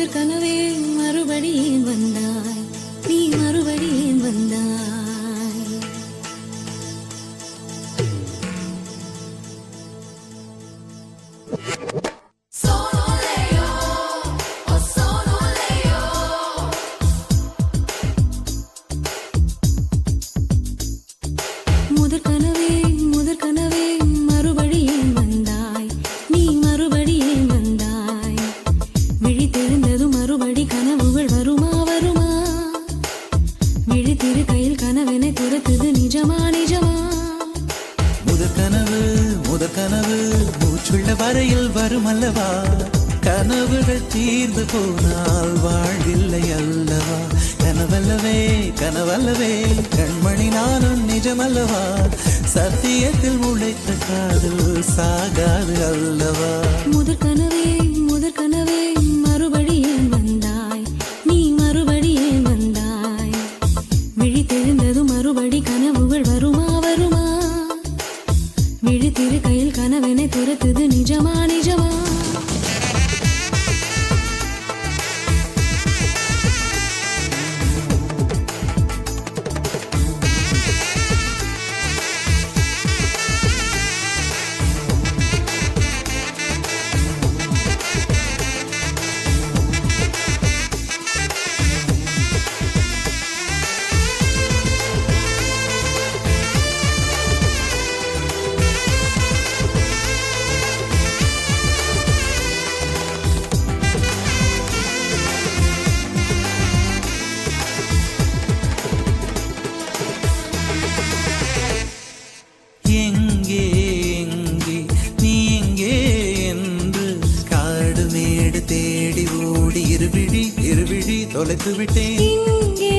முதற் கனவே மறுபடியும் வந்தாய், நீ மறுபடியும் வந்தாய். முதற் கனவே முதற் கனவே மறுபடியும் வந்தாய், நீ மறுபடியும் வந்தாய். விழித்தெழுந்ததும் மறுபடி கனவுகள் வருமா வருமா, விழித்திரு கையில் கனவென துரத்துது நிஜமா நிஜமா. முதற் கனவு மூச்சுள்ள வரையில் வரும் அல்லவா, கனவுகள் தீர்ந்து போனால் வாழ்வில்லை அல்லவா. கனவல்லவே கனவல்லவே கண்மணி நானும் நிஜமல்லவா, சத்தியத்தில் முளைத்த காதல் சாகாது அல்லவா. முதற் கனவே முதற் கனவே மறுபடியும் வந்தாய், நீ மறுபடியும் வந்தாய். விழித்தெழுந்ததும் மறுபடி கனவுகள் வருமா வருமா, விழித்திரு கையில் கனவென துரத்துது நிஜமா நிஜமா. எங்கே எங்கே நீ எங்கே என்று காடு மேடு தேடி ஓடி இருவிழி தொலைத்து விட்டேன். இங்கே